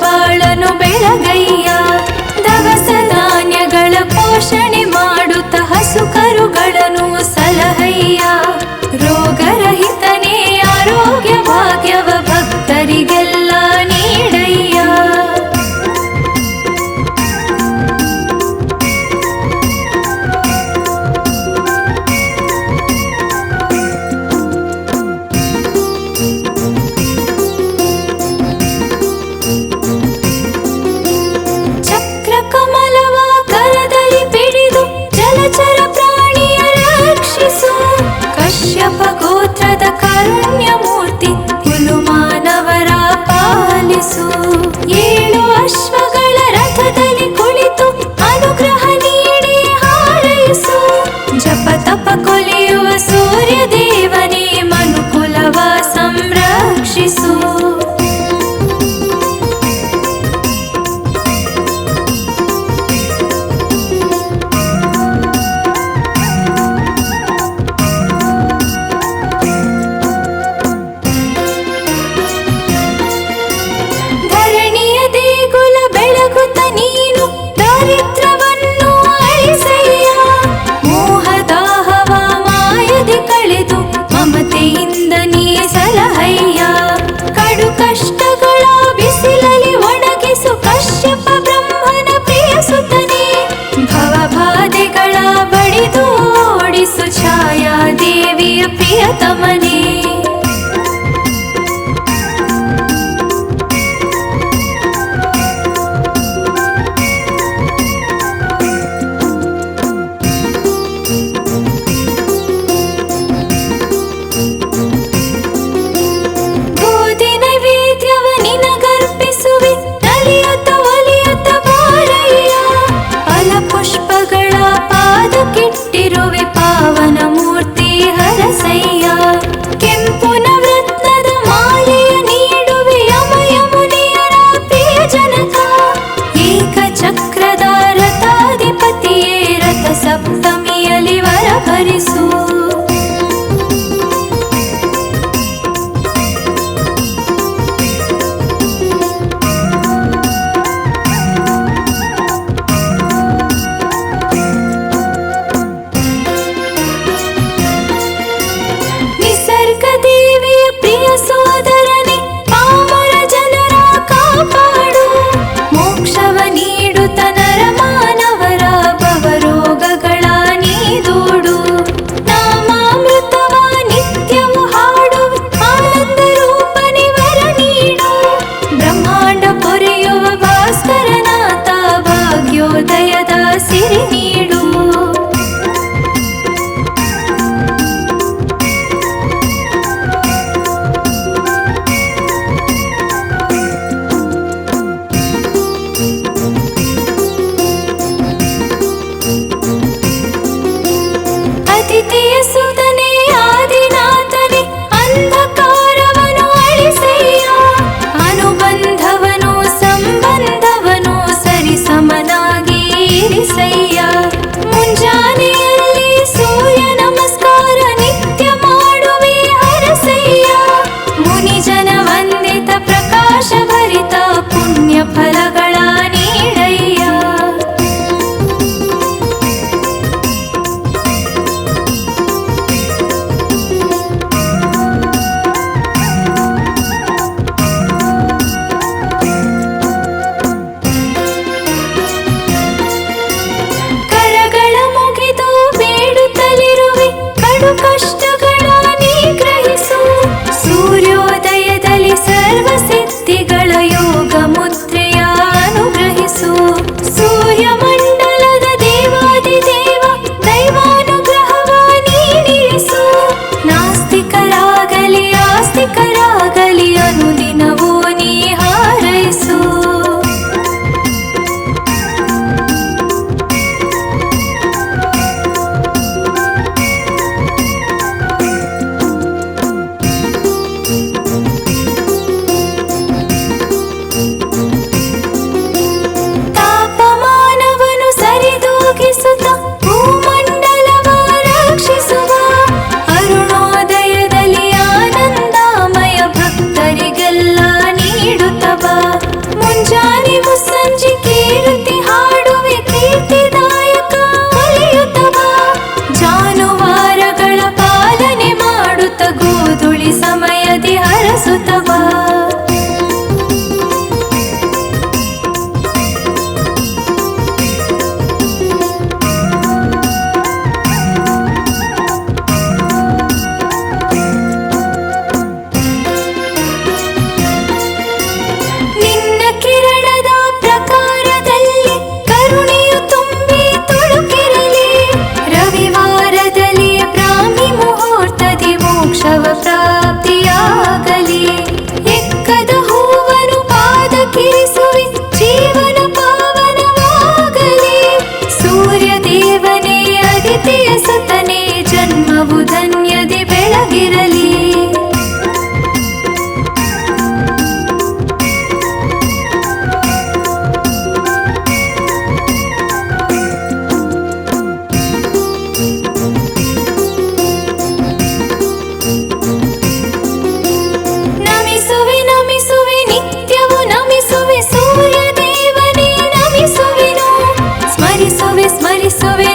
ಬಾಳನು ಬೆಳಗಯ್ಯ. ದವಸ ಧಾನ್ಯಗಳ ಪೋಷಣೆ ಮಾಡುತ್ತ ಹಸು ಕರುಗಳನ್ನು ಸಲಹಯ್ಯ. ರೋಗರಹಿತನೇ ಆರೋಗ್ಯ ಭಾಗ್ಯವ ಭಕ್ತರಿಗೆಲ್ಲ ನೀಡಯ್ಯ. ಚಕ್ರ ಕಮಲವ ಕರದಲ್ಲಿ ಪಿಡಿದು ಜಲಚರ ಪ್ರಾಣಿಯ ರಕ್ಷಿಸು. ಕಶ್ಯಪ ಗೋತ್ರದ ಕಾರುಣ್ಯ ಮೂರ್ತಿ ಹುಲು ಮಾನವರ ಪಾಲಿಸು. 7 ಅಶ್ವಗಳ ರಥದಲ್ಲಿ ಕುಳಿತು ಅನುಗ್ರಹ ನೀಡಿ ಹಾರೈಸು. ಜಪ ತಪ ಕೊಲಿಯುವ ಸೂರ್ಯ ದೇವನೇ ಮನುಕುಲವ ಸಂರಕ್ಷಿಸು. ಧರಣಿಯ ದೇಗುಲ ಬೆಳಗುತ್ತ ನೀನು ದಾರಿದ್ರ್ಯವನ್ನು ಅಳಿಸಯ್ಯ. ಮೋಹದಾಹವ ಮಾಯದೆ ಕಳೆದು ಮಮತೆಯಿಂದ ನೀ ಸಲಹಯ್ಯ. ಕಡು ಕಷ್ಟಗಳ ಬಿಸಿಲಲ್ಲಿ ಒಣಗಿಸು ಕಶ್ಯಪ ಬ್ರಹ್ಮನ ಪ್ರಿಯ ಸುತನೇ. ಭವಬಾಧೆಗಳ ಬಡಿದು ಓಡಿಸು ಛಾಯಾ ದೇವಿಯ ಪ್ರಿಯತಮನೇ. ಗೋಧಿ ನೈವೇದ್ಯವ ನಿನಗರ್ಪಿಸುವೆ ನಲಿಯುತ್ತ ಒಲಿಯುತ್ತ ಬಾರಯ್ಯ. ಫಲಪುಷ್ಪಗಳ ಪಾದಕ್ಕಿಟ್ಟಿರುವೆ ಪಾವನ ಮೂರ್ತಿ ಹರಸಯ್ಯ. ಕೆಂಪು ನವರತ್ನದ ಮಾಲೆಯ ನೀಡುವೆ ಯಮ ಯಮುನೆಯರ ಪ್ರಿಯ ಜನಕ. ಏಕಚಕ್ರದ ರಥಾಧಿಪತಿಯೇ ರಥ ಸಪ್ತಮಿಯಲ್ಲಿ ವರ ಭರಿಸು. ನಿಸರ್ಗ ದೇವಿಯ ಪ್ರಿಯ ಸೋದರನೇ ಪಾಮರ ಜನರ ಕಾಪಾಡು. ಮೋಕ್ಷವ ನೀಡುತ್ತ ನರಮಾನವರ ಭವರೋಗಗಳ ನೀ ದೂಡು. ನಾಮಾಮೃತವ ನಿತ್ಯವು ಹಾಡುವೆ ಆನಂದ ರೂಪನೆ ವರ ನೀಡು. ಬ್ರಹ್ಮಾಂಡ ಪೊರೆಯುವ ಭಾಸ್ಕರನಾಥ ಭಾಗ್ಯೋದಯದ ಸಿರಿ ನೀಡು. ಅತಿಥಿಯ ಸುತನೇ ಆದಿನಾಥನೇ ಅಂಧಕಾರವನು ಅಳಿಸಯ್ಯ. ಅನುಬಂಧವನು ಸಂಬಂಧವನು ಸರಿಸಮನಾಗಿ ಇರಿಸಯ್ಯ. ವಂದಿಸುವೆ